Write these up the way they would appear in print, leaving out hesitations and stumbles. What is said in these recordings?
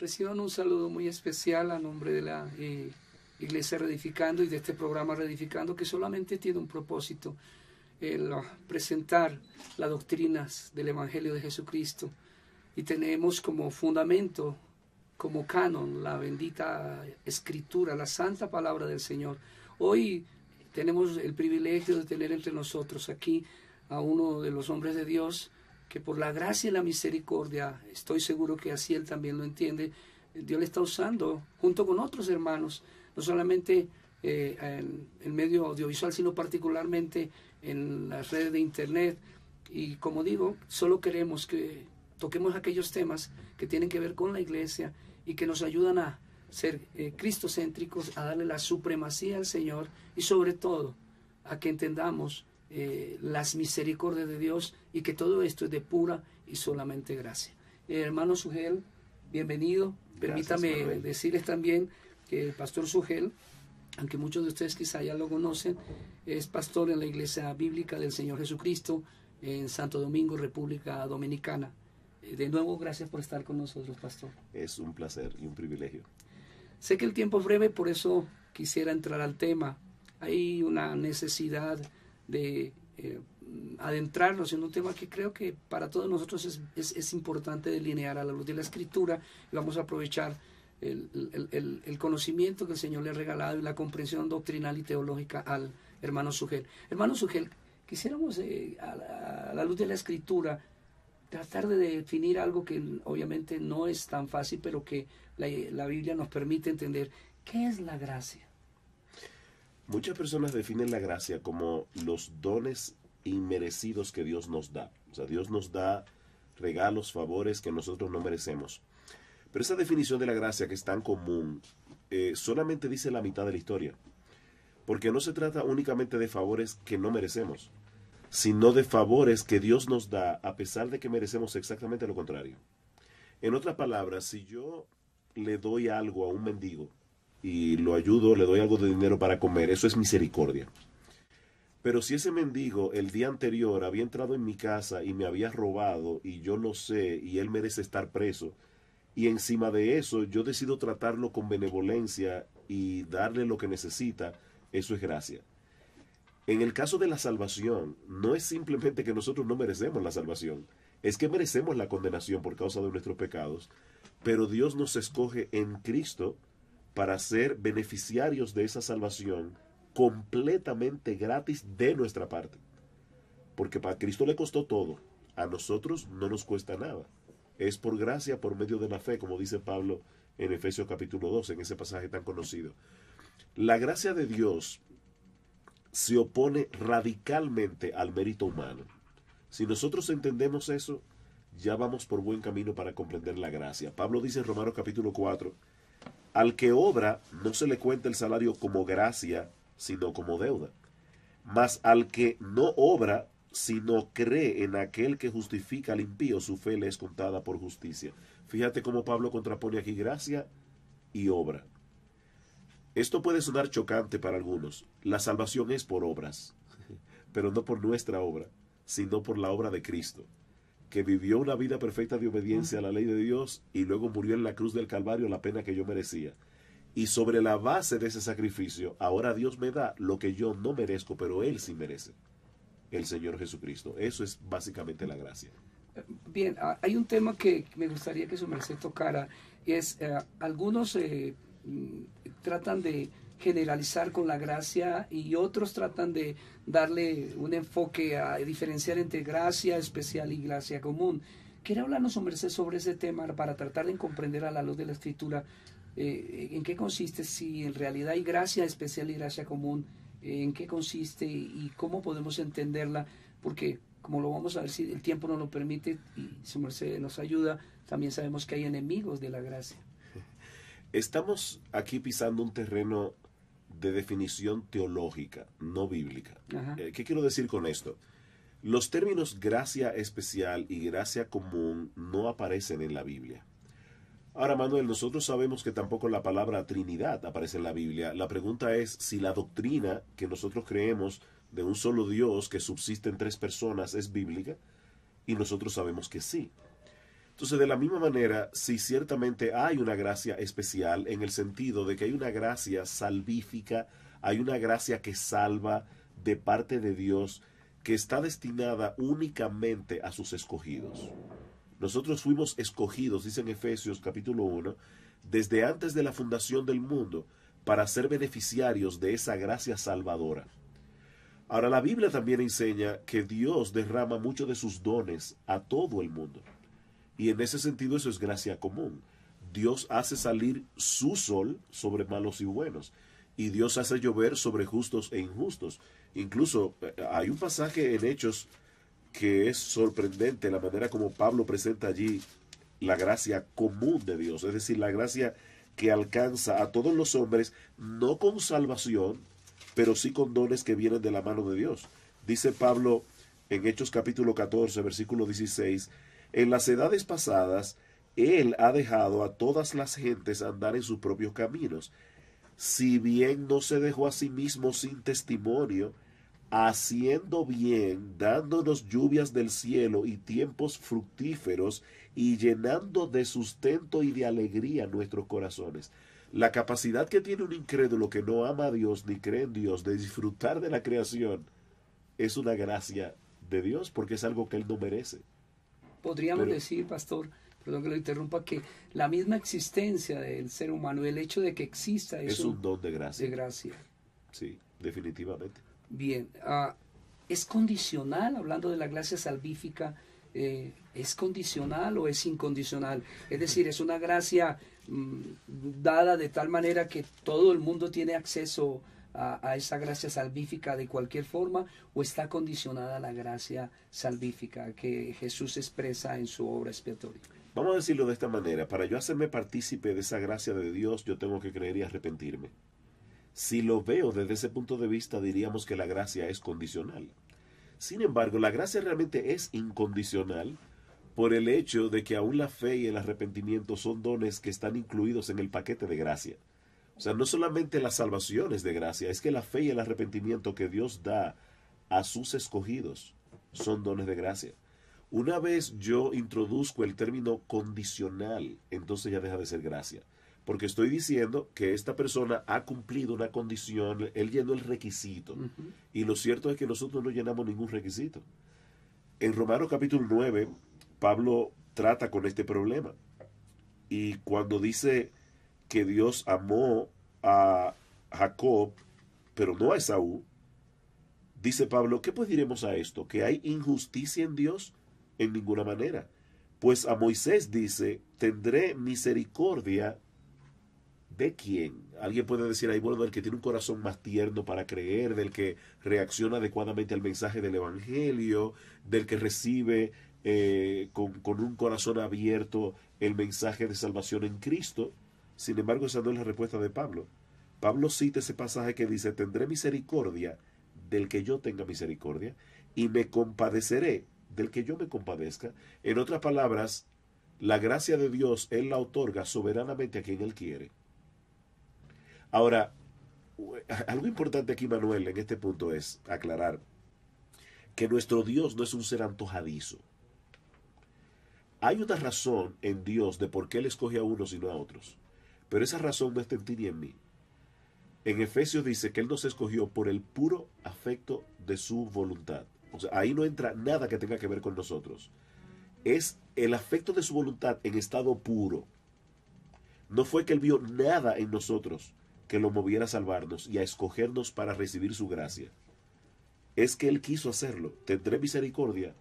Reciban un saludo muy especial a nombre de la Iglesia Reedificando y de este programa Reedificando, que solamente tiene un propósito, el presentar las doctrinas del Evangelio de Jesucristo. Y tenemos como fundamento, como canon, la bendita Escritura, la santa palabra del Señor. Hoy tenemos el privilegio de tener entre nosotros aquí a uno de los hombres de Dios, que por la gracia y la misericordia, estoy seguro que así él también lo entiende, Dios le está usando junto con otros hermanos, no solamente en el medio audiovisual, sino particularmente en las redes de internet. Y como digo, solo queremos que toquemos aquellos temas que tienen que ver con la iglesia y que nos ayudan a ser cristocéntricos, a darle la supremacía al Señor y sobre todo a que entendamos las misericordias de Dios y que todo esto es de pura y solamente gracia. Hermano Sugel, bienvenido. Permítame decirles también que el pastor Sugel, aunque muchos de ustedes quizá ya lo conocen, es pastor en la Iglesia Bíblica del Señor Jesucristo en Santo Domingo, República Dominicana. De nuevo, gracias por estar con nosotros, pastor. Es un placer y un privilegio. Sé que el tiempo es breve, por eso quisiera entrar al tema. Hay una necesidad de adentrarnos en un tema que creo que para todos nosotros es importante delinear a la luz de la Escritura, y vamos a aprovechar el conocimiento que el Señor le ha regalado y la comprensión doctrinal y teológica al hermano Sugel. Hermano Sugel, quisiéramos a la luz de la Escritura tratar de definir algo que obviamente no es tan fácil, pero que la Biblia nos permite entender. ¿Qué es la gracia? Muchas personas definen la gracia como los dones inmerecidos que Dios nos da. O sea, Dios nos da regalos, favores que nosotros no merecemos. Pero esa definición de la gracia, que es tan común, solamente dice la mitad de la historia. Porque no se trata únicamente de favores que no merecemos, sino de favores que Dios nos da a pesar de que merecemos exactamente lo contrario. En otras palabras, si yo le doy algo a un mendigo y lo ayudo, le doy algo de dinero para comer, eso es misericordia. Pero si ese mendigo el día anterior había entrado en mi casa y me había robado y yo lo sé y él merece estar preso, y encima de eso yo decido tratarlo con benevolencia y darle lo que necesita, eso es gracia. En el caso de la salvación, no es simplemente que nosotros no merecemos la salvación, es que merecemos la condenación por causa de nuestros pecados, pero Dios nos escoge en Cristo para ser beneficiarios de esa salvación completamente gratis de nuestra parte. Porque para Cristo le costó todo, a nosotros no nos cuesta nada. Es por gracia, por medio de la fe, como dice Pablo en Efesios capítulo 12, en ese pasaje tan conocido. La gracia de Dios se opone radicalmente al mérito humano. Si nosotros entendemos eso, ya vamos por buen camino para comprender la gracia. Pablo dice en Romanos capítulo 4, al que obra no se le cuenta el salario como gracia, sino como deuda. Mas al que no obra, sino cree en aquel que justifica al impío, su fe le es contada por justicia. Fíjate cómo Pablo contrapone aquí gracia y obra. Esto puede sonar chocante para algunos. La salvación es por obras, pero no por nuestra obra, sino por la obra de Cristo, que vivió una vida perfecta de obediencia a la ley de Dios y luego murió en la cruz del Calvario la pena que yo merecía. Y sobre la base de ese sacrificio, ahora Dios me da lo que yo no merezco, pero Él sí merece, el Señor Jesucristo. Eso es básicamente la gracia. Bien, hay un tema que me gustaría que su merced tocara, y es algunos tratan de generalizar con la gracia y otros tratan de darle un enfoque a diferenciar entre gracia especial y gracia común. ¿Quiere hablarnos, su merced, sobre ese tema para tratar de comprender a la luz de la Escritura en qué consiste, si en realidad hay gracia especial y gracia común, en qué consiste y cómo podemos entenderla? Porque, como lo vamos a ver, si el tiempo nos lo permite y su merced nos ayuda, también sabemos que hay enemigos de la gracia. Estamos aquí pisando un terreno de definición teológica, no bíblica. ¿Qué quiero decir con esto? Los términos gracia especial y gracia común no aparecen en la Biblia. Ahora, Manuel, nosotros sabemos que tampoco la palabra Trinidad aparece en la Biblia. La pregunta es si la doctrina que nosotros creemos de un solo Dios que subsiste en tres personas es bíblica, y nosotros sabemos que sí. Entonces, de la misma manera, sí, ciertamente hay una gracia especial en el sentido de que hay una gracia salvífica, hay una gracia que salva de parte de Dios, que está destinada únicamente a sus escogidos. Nosotros fuimos escogidos, dice en Efesios capítulo 1, desde antes de la fundación del mundo, para ser beneficiarios de esa gracia salvadora. Ahora, la Biblia también enseña que Dios derrama muchos de sus dones a todo el mundo. Y en ese sentido eso es gracia común. Dios hace salir su sol sobre malos y buenos. Y Dios hace llover sobre justos e injustos. Incluso hay un pasaje en Hechos que es sorprendente, la manera como Pablo presenta allí la gracia común de Dios. Es decir, la gracia que alcanza a todos los hombres, no con salvación, pero sí con dones que vienen de la mano de Dios. Dice Pablo en Hechos capítulo 14, versículo 16, en las edades pasadas, Él ha dejado a todas las gentes andar en sus propios caminos. Si bien no se dejó a sí mismo sin testimonio, haciendo bien, dándonos lluvias del cielo y tiempos fructíferos, y llenando de sustento y de alegría nuestros corazones. La capacidad que tiene un incrédulo que no ama a Dios ni cree en Dios de disfrutar de la creación es una gracia de Dios, porque es algo que Él no merece. Podríamos decir, pastor, perdón que lo interrumpa, que la misma existencia del ser humano, el hecho de que exista, es un don de gracia. De gracia. Sí, definitivamente. Bien, ¿es condicional, hablando de la gracia salvífica, es condicional o es incondicional? Es decir, ¿es una gracia dada de tal manera que todo el mundo tiene acceso a esa gracia salvífica de cualquier forma, o está condicionada a la gracia salvífica que Jesús expresa en su obra expiatoria? Vamos a decirlo de esta manera: para yo hacerme partícipe de esa gracia de Dios, yo tengo que creer y arrepentirme. Si lo veo desde ese punto de vista, diríamos que la gracia es condicional. Sin embargo, la gracia realmente es incondicional por el hecho de que aún la fe y el arrepentimiento son dones que están incluidos en el paquete de gracia. O sea, no solamente la salvación es de gracia, es que la fe y el arrepentimiento que Dios da a sus escogidos son dones de gracia. Una vez yo introduzco el término condicional, entonces ya deja de ser gracia. Porque estoy diciendo que esta persona ha cumplido una condición, él llenó el requisito. Y lo cierto es que nosotros no llenamos ningún requisito. En Romanos capítulo 9, Pablo trata con este problema. Y cuando dice que Dios amó a Jacob, pero no a Esaú, dice Pablo, ¿qué pues diremos a esto? ¿Que hay injusticia en Dios? En ninguna manera. Pues a Moisés dice, tendré misericordia ¿de quién? Alguien puede decir ahí, bueno, del que tiene un corazón más tierno para creer, del que reacciona adecuadamente al mensaje del Evangelio, del que recibe con un corazón abierto el mensaje de salvación en Cristo. Sin embargo, esa no es la respuesta de Pablo. Pablo cita ese pasaje que dice, tendré misericordia del que yo tenga misericordia y me compadeceré del que yo me compadezca. En otras palabras, la gracia de Dios Él la otorga soberanamente a quien Él quiere. Ahora, algo importante aquí, Manuel, en este punto es aclarar que nuestro Dios no es un ser antojadizo. Hay una razón en Dios de por qué Él escoge a unos y no a otros, pero esa razón no está en ti ni en mí. En Efesios dice que Él nos escogió por el puro afecto de su voluntad. O sea, ahí no entra nada que tenga que ver con nosotros. Es el afecto de su voluntad en estado puro. No fue que Él vio nada en nosotros que lo moviera a salvarnos y a escogernos para recibir su gracia. Es que Él quiso hacerlo. Tendré misericordia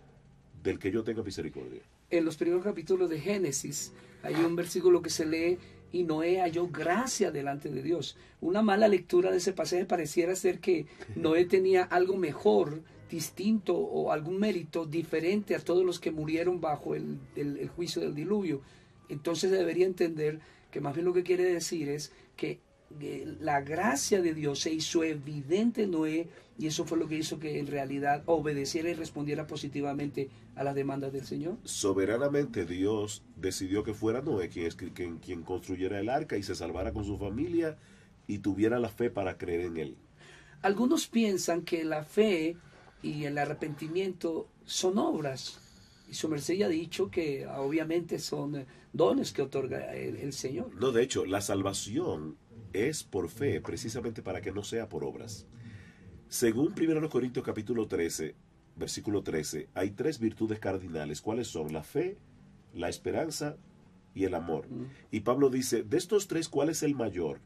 del que yo tenga misericordia. En los primeros capítulos de Génesis hay un versículo que se lee, y Noé halló gracia delante de Dios. Una mala lectura de ese pasaje pareciera ser que Noé tenía algo mejor, distinto, o algún mérito diferente a todos los que murieron bajo el juicio del diluvio. Entonces debería entender que más bien lo que quiere decir es que la gracia de Dios se hizo evidente en Noé, y eso fue lo que hizo que en realidad obedeciera y respondiera positivamente a las demandas del Señor. Soberanamente Dios decidió que fuera Noé quien construyera el arca y se salvara con su familia y tuviera la fe para creer en Él. Algunos piensan que la fe y el arrepentimiento son obras, Y su merced ya ha dicho que obviamente son dones que otorga el Señor. No, de hecho, la salvación es por fe, precisamente para que no sea por obras. Según 1 Corintios capítulo 13, versículo 13, hay 3 virtudes cardinales. ¿Cuáles son? La fe, la esperanza y el amor. Y Pablo dice, de estos 3, ¿cuál es el mayor?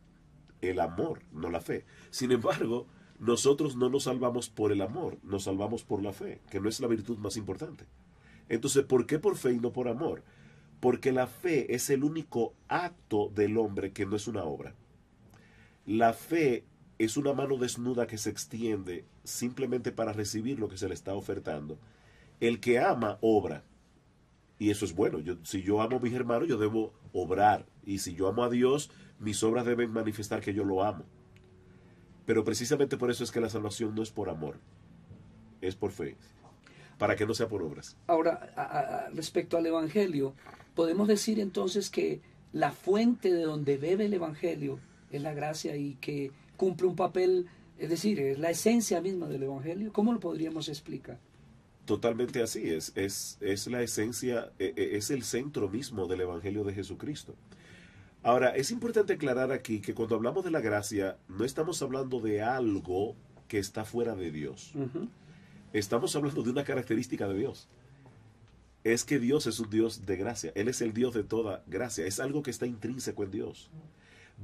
El amor, no la fe. Sin embargo, nosotros no nos salvamos por el amor, nos salvamos por la fe, que no es la virtud más importante. Entonces, ¿por qué por fe y no por amor? Porque la fe es el único acto del hombre que no es una obra. La fe es una mano desnuda que se extiende simplemente para recibir lo que se le está ofertando. El que ama, obra. Y eso es bueno. Si yo amo a mis hermanos, yo debo obrar. Y si yo amo a Dios, mis obras deben manifestar que yo lo amo. Pero precisamente por eso es que la salvación no es por amor, es por fe, para que no sea por obras. Ahora, respecto al Evangelio, podemos decir entonces que la fuente de donde bebe el Evangelio es la gracia y que cumple un papel, es decir, es la esencia misma del Evangelio. ¿Cómo lo podríamos explicar? Totalmente así, es la esencia, es el centro mismo del Evangelio de Jesucristo. Ahora, es importante aclarar aquí que cuando hablamos de la gracia, no estamos hablando de algo que está fuera de Dios. Estamos hablando de una característica de Dios. Es que Dios es un Dios de gracia. Él es el Dios de toda gracia. Es algo que está intrínseco en Dios.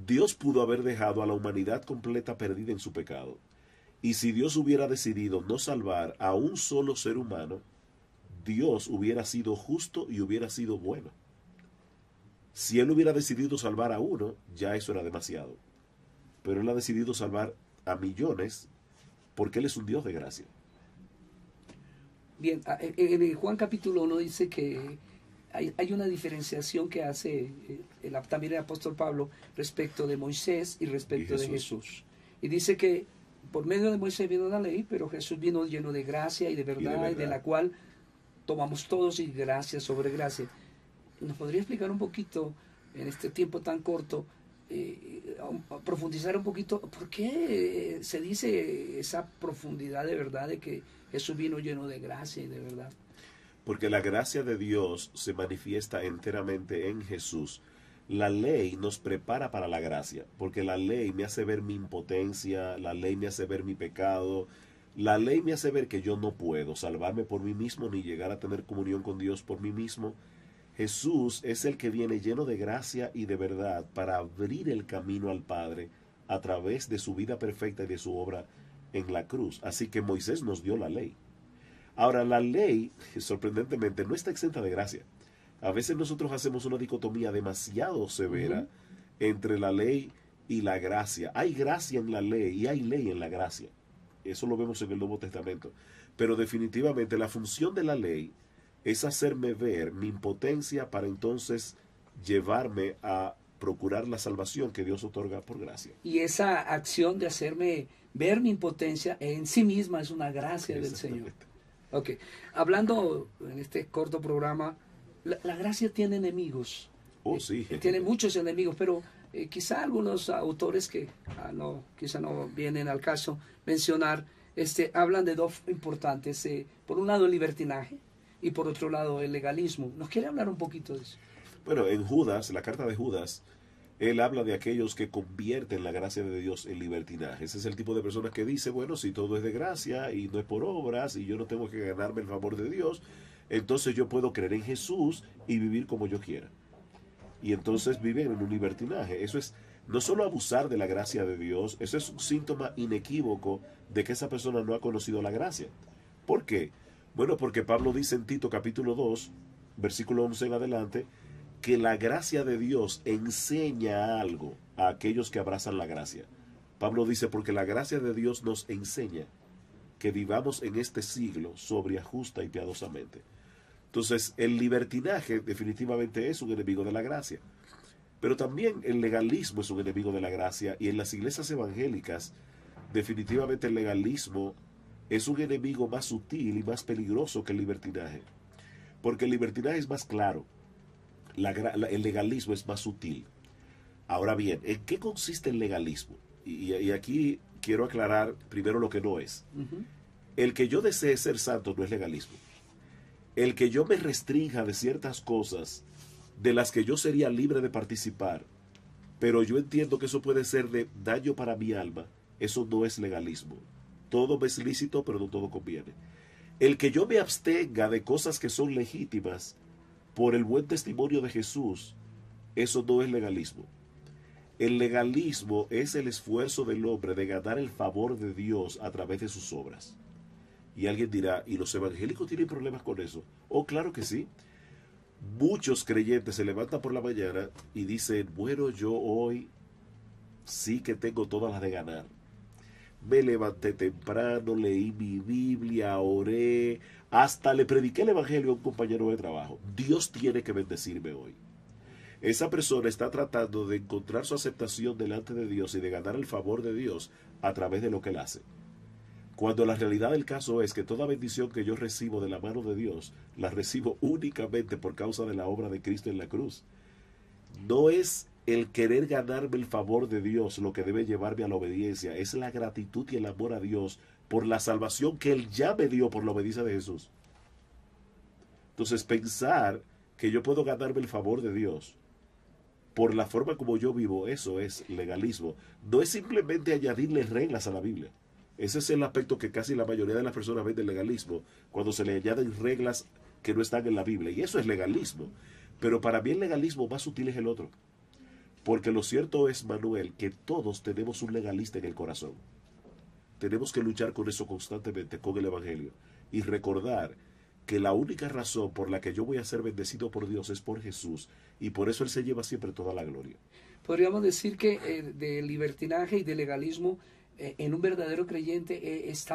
Dios pudo haber dejado a la humanidad completa perdida en su pecado. Y si Dios hubiera decidido no salvar a un solo ser humano, Dios hubiera sido justo y hubiera sido bueno. Si Él hubiera decidido salvar a uno, ya eso era demasiado. Pero Él ha decidido salvar a millones porque Él es un Dios de gracia. Bien, en Juan capítulo 1 dice que hay una diferenciación que hace también el apóstol Pablo respecto de Moisés y respecto de Jesús. Y dice que por medio de Moisés vino la ley, pero Jesús vino lleno de gracia y de verdad, y de la cual tomamos todos y gracia sobre gracia. ¿Nos podría explicar un poquito, en este tiempo tan corto, profundizar un poquito, por qué se dice esa profundidad de verdad de que Jesús vino lleno de gracia y de verdad? Porque la gracia de Dios se manifiesta enteramente en Jesús. La ley nos prepara para la gracia, porque la ley me hace ver mi impotencia, la ley me hace ver mi pecado, la ley me hace ver que yo no puedo salvarme por mí mismo ni llegar a tener comunión con Dios por mí mismo. Jesús es el que viene lleno de gracia y de verdad para abrir el camino al Padre a través de su vida perfecta y de su obra en la cruz. Así que Moisés nos dio la ley. Ahora, la ley, sorprendentemente, no está exenta de gracia. A veces nosotros hacemos una dicotomía demasiado severa entre la ley y la gracia. Hay gracia en la ley y hay ley en la gracia. Eso lo vemos en el Nuevo Testamento. Pero definitivamente la función de la ley es hacerme ver mi impotencia para entonces llevarme a procurar la salvación que Dios otorga por gracia. Y esa acción de hacerme ver mi impotencia en sí misma es una gracia del Señor. Ok, hablando en este corto programa, la gracia tiene enemigos. Oh, sí. Tiene muchos enemigos, pero quizá algunos autores que quizá no vienen al caso mencionar, hablan de dos importantes. Por un lado el libertinaje y por otro lado el legalismo. ¿Nos quiere hablar un poquito de eso? Bueno, en Judas, la carta de Judas, él habla de aquellos que convierten la gracia de Dios en libertinaje. Ese es el tipo de personas que dice, bueno, si todo es de gracia y no es por obras y yo no tengo que ganarme el favor de Dios, entonces yo puedo creer en Jesús y vivir como yo quiera. Y entonces viven en un libertinaje. Eso es no solo abusar de la gracia de Dios, eso es un síntoma inequívoco de que esa persona no ha conocido la gracia. ¿Por qué? Bueno, porque Pablo dice en Tito capítulo 2, versículo 11 en adelante, que la gracia de Dios enseña algo a aquellos que abrazan la gracia. Pablo dice, porque la gracia de Dios nos enseña que vivamos en este siglo sobria, justa y piadosamente. Entonces, el libertinaje definitivamente es un enemigo de la gracia. Pero también el legalismo es un enemigo de la gracia, y en las iglesias evangélicas, definitivamente el legalismo es un enemigo más sutil y más peligroso que el libertinaje. Porque el libertinaje es más claro. El legalismo es más sutil. Ahora bien, ¿en qué consiste el legalismo? Y aquí quiero aclarar primero lo que no es. El que yo desee ser santo no es legalismo. el que yo me restrinja de ciertas cosas de las que yo sería libre de participar, pero yo entiendo que eso puede ser de daño para mi alma, eso no es legalismo. Todo me es lícito, pero no todo conviene. El que yo me abstenga de cosas que son legítimas por el buen testimonio de Jesús, eso no es legalismo. El legalismo es el esfuerzo del hombre de ganar el favor de Dios a través de sus obras. Y alguien dirá, ¿y los evangélicos tienen problemas con eso? Oh, claro que sí. Muchos creyentes se levantan por la mañana y dicen, bueno, yo hoy sí que tengo todas las de ganar. Me levanté temprano, leí mi Biblia, oré, hasta le prediqué el evangelio a un compañero de trabajo. Dios tiene que bendecirme hoy. Esa persona está tratando de encontrar su aceptación delante de Dios y de ganar el favor de Dios a través de lo que él hace. Cuando la realidad del caso es que toda bendición que yo recibo de la mano de Dios, la recibo únicamente por causa de la obra de Cristo en la cruz. No es el querer ganarme el favor de Dios lo que debe llevarme a la obediencia, es la gratitud y el amor a Dios por la salvación que Él ya me dio por la obediencia de Jesús. Entonces, pensar que yo puedo ganarme el favor de Dios por la forma como yo vivo, eso es legalismo. No es simplemente añadirle reglas a la Biblia. Ese es el aspecto que casi la mayoría de las personas ven del legalismo, cuando se le añaden reglas que no están en la Biblia. Y eso es legalismo. Pero para mí el legalismo más sutil es el otro. Porque lo cierto es, Manuel, que todos tenemos un legalista en el corazón. Tenemos que luchar con eso constantemente, con el Evangelio. Y recordar que la única razón por la que yo voy a ser bendecido por Dios es por Jesús. Y por eso Él se lleva siempre toda la gloria. Podríamos decir que de libertinaje y de legalismo, en un verdadero creyente es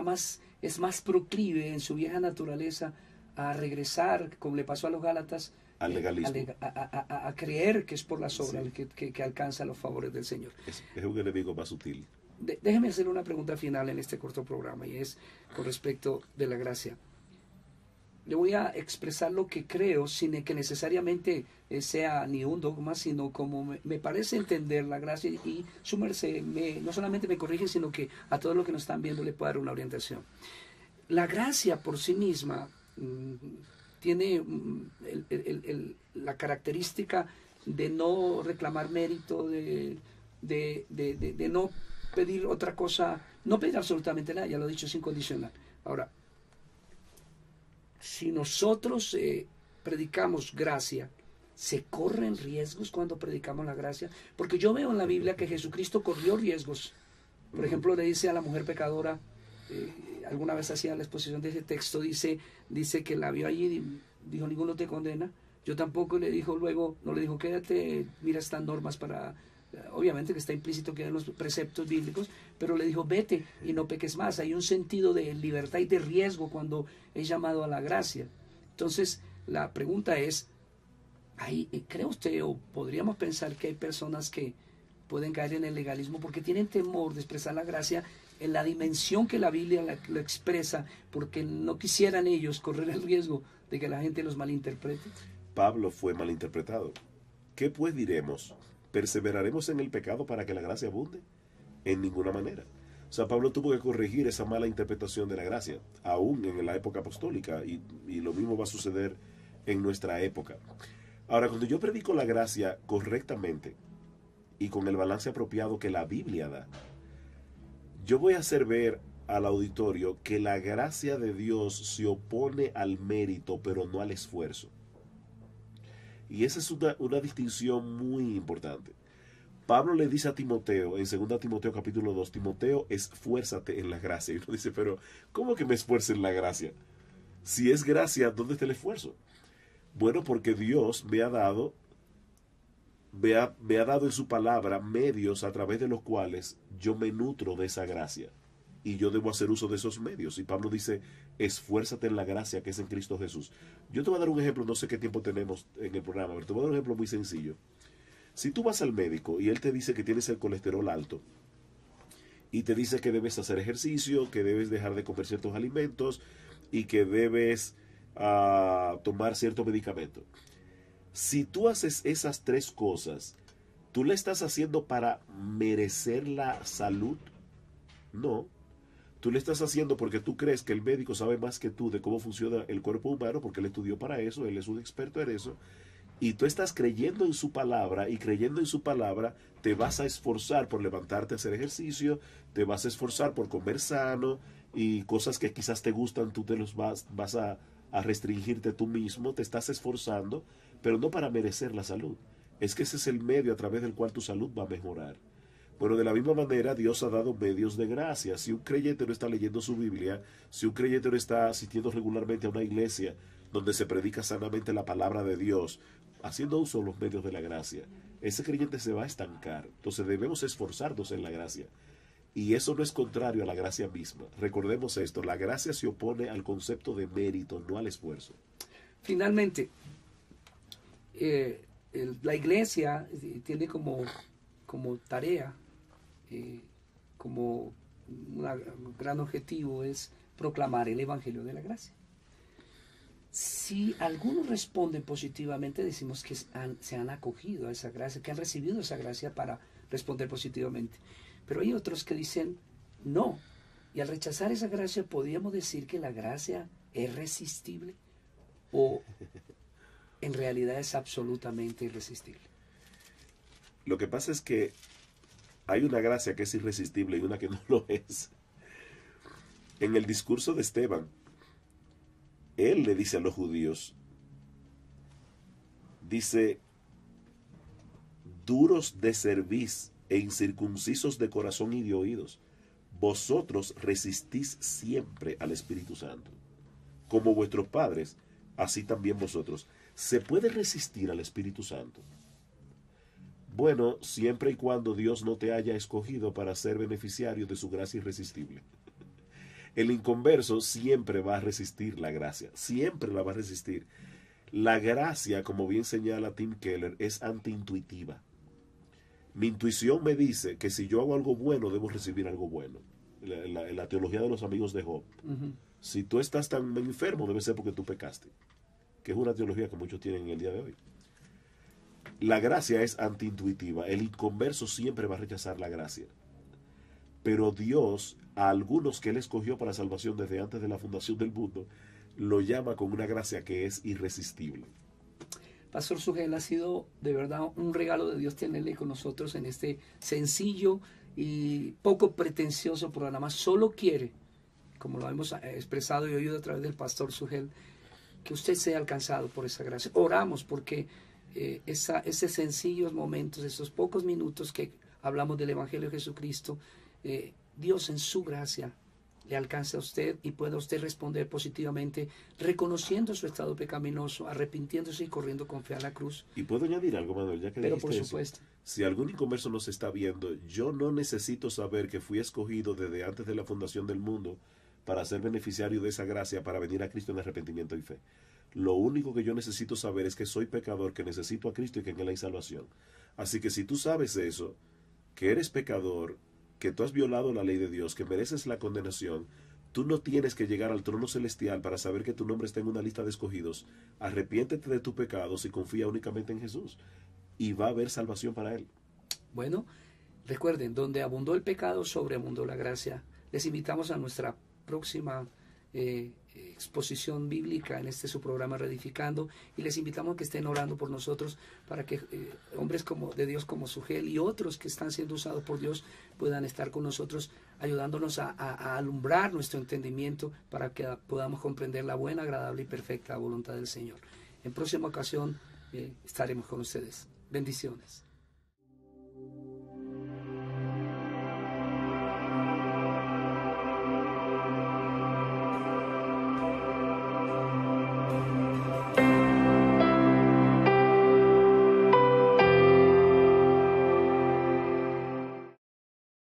más proclive en su vieja naturaleza a regresar, como le pasó a los Gálatas, al legalismo. A creer que es por las obras Sí. que alcanza los favores del Señor. Es un enemigo más sutil. Déjeme hacer una pregunta final en este corto programa, y es con respecto de la gracia. Le voy a expresar lo que creo sin que necesariamente sea ni un dogma, sino como me parece entender la gracia, y su merced no solamente me corrige, sino que a todos los que nos están viendo le puede dar una orientación. La gracia por sí misma tiene la característica de no reclamar mérito, de no pedir otra cosa, no pedir absolutamente nada, ya lo he dicho, es incondicional. Ahora, si nosotros predicamos gracia, ¿se corren riesgos cuando predicamos la gracia? Porque yo veo en la Biblia que Jesucristo corrió riesgos. Por ejemplo, le dice a la mujer pecadora, alguna vez hacía la exposición de ese texto, dice que la vio allí, dijo, ninguno te condena. Yo tampoco, le dijo luego, no le dijo, quédate, mira estas normas para... Obviamente que está implícito que hay los preceptos bíblicos, pero le dijo, vete y no peques más. Hay un sentido de libertad y de riesgo cuando es llamado a la gracia. Entonces, la pregunta es, ¿cree usted o podríamos pensar que hay personas que pueden caer en el legalismo porque tienen temor de expresar la gracia en la dimensión que la Biblia lo expresa, porque no quisieran ellos correr el riesgo de que la gente los malinterprete? Pablo fue malinterpretado. ¿Qué pues diremos? ¿Perseveraremos en el pecado para que la gracia abunde? En ninguna manera. O sea, Pablo tuvo que corregir esa mala interpretación de la gracia, aún en la época apostólica, y lo mismo va a suceder en nuestra época. Ahora, cuando yo predico la gracia correctamente y con el balance apropiado que la Biblia da, yo voy a hacer ver al auditorio que la gracia de Dios se opone al mérito, pero no al esfuerzo. Y esa es una distinción muy importante. Pablo le dice a Timoteo, en 2 Timoteo capítulo 2, Timoteo, esfuérzate en la gracia. Y uno dice, pero ¿cómo que me esfuerce en la gracia? Si es gracia, ¿dónde está el esfuerzo? Bueno, porque Dios me ha dado en su palabra medios a través de los cuales yo me nutro de esa gracia. Y yo debo hacer uso de esos medios. Y Pablo dice, esfuérzate en la gracia que es en Cristo Jesús. Yo te voy a dar un ejemplo, no sé qué tiempo tenemos en el programa, pero te voy a dar un ejemplo muy sencillo. Si tú vas al médico y él te dice que tienes el colesterol alto, y te dice que debes hacer ejercicio, que debes dejar de comer ciertos alimentos, y que debes tomar cierto medicamento. Si tú haces esas tres cosas, ¿tú le estás haciendo para merecer la salud? No. Tú le estás haciendo porque tú crees que el médico sabe más que tú de cómo funciona el cuerpo humano, porque él estudió para eso, él es un experto en eso, y tú estás creyendo en su palabra, y creyendo en su palabra te vas a esforzar por levantarte a hacer ejercicio, te vas a esforzar por comer sano, y cosas que quizás te gustan, tú te los vas a restringirte tú mismo, te estás esforzando, pero no para merecer la salud. Es que ese es el medio a través del cual tu salud va a mejorar. Bueno, de la misma manera, Dios ha dado medios de gracia. Si un creyente no está leyendo su Biblia, si un creyente no está asistiendo regularmente a una iglesia donde se predica sanamente la palabra de Dios, haciendo uso de los medios de la gracia, ese creyente se va a estancar. Entonces debemos esforzarnos en la gracia. Y eso no es contrario a la gracia misma. Recordemos esto, la gracia se opone al concepto de mérito, no al esfuerzo. Finalmente, la iglesia tiene como tarea, como un gran objetivo es proclamar el Evangelio de la Gracia. Si algunos responden positivamente, decimos que se han acogido a esa gracia, que han recibido esa gracia para responder positivamente. Pero hay otros que dicen no. Y al rechazar esa gracia, ¿podríamos decir que la gracia es resistible? ¿O en realidad es absolutamente irresistible? Lo que pasa es que hay una gracia que es irresistible y una que no lo es. En el discurso de Esteban, él le dice a los judíos, dice, duros de cerviz e incircuncisos de corazón y de oídos, vosotros resistís siempre al Espíritu Santo. Como vuestros padres, así también vosotros. ¿Se puede resistir al Espíritu Santo? Bueno, siempre y cuando Dios no te haya escogido para ser beneficiario de su gracia irresistible. El inconverso siempre va a resistir la gracia, siempre la va a resistir. La gracia, como bien señala Tim Keller, es antiintuitiva. Mi intuición me dice que si yo hago algo bueno, debo recibir algo bueno. La teología de los amigos de Job. Si tú estás tan enfermo, debe ser porque tú pecaste, que es una teología que muchos tienen en el día de hoy. La gracia es antiintuitiva. El inconverso siempre va a rechazar la gracia. Pero Dios, a algunos que Él escogió para salvación desde antes de la fundación del mundo, lo llama con una gracia que es irresistible. Pastor Sugel, ha sido de verdad un regalo de Dios tenerle con nosotros en este sencillo y poco pretencioso programa. Solo quiere, como lo hemos expresado y oído a través del Pastor Sugel, que usted sea alcanzado por esa gracia. Oramos porque esos sencillos momentos, esos pocos minutos que hablamos del Evangelio de Jesucristo, Dios en su gracia le alcance a usted y pueda usted responder positivamente, reconociendo su estado pecaminoso, arrepintiéndose y corriendo con fe a la cruz. Y puedo añadir algo, Manuel, ya que pero dijiste por supuesto. eso. Si algún inconverso nos está viendo, yo no necesito saber que fui escogido desde antes de la fundación del mundo para ser beneficiario de esa gracia, para venir a Cristo en arrepentimiento y fe. Lo único que yo necesito saber es que soy pecador, que necesito a Cristo y que en Él hay salvación. Así que si tú sabes eso, que eres pecador, que tú has violado la ley de Dios, que mereces la condenación, tú no tienes que llegar al trono celestial para saber que tu nombre está en una lista de escogidos. Arrepiéntete de tus pecados y confía únicamente en Jesús. Y va a haber salvación para Él. Bueno, recuerden, donde abundó el pecado, sobreabundó la gracia. Les invitamos a nuestra próxima exposición bíblica en su programa Reedificando, y les invitamos a que estén orando por nosotros para que hombres de Dios como Sugel y otros que están siendo usados por Dios puedan estar con nosotros ayudándonos a alumbrar nuestro entendimiento para que podamos comprender la buena, agradable y perfecta voluntad del Señor. En próxima ocasión estaremos con ustedes. Bendiciones.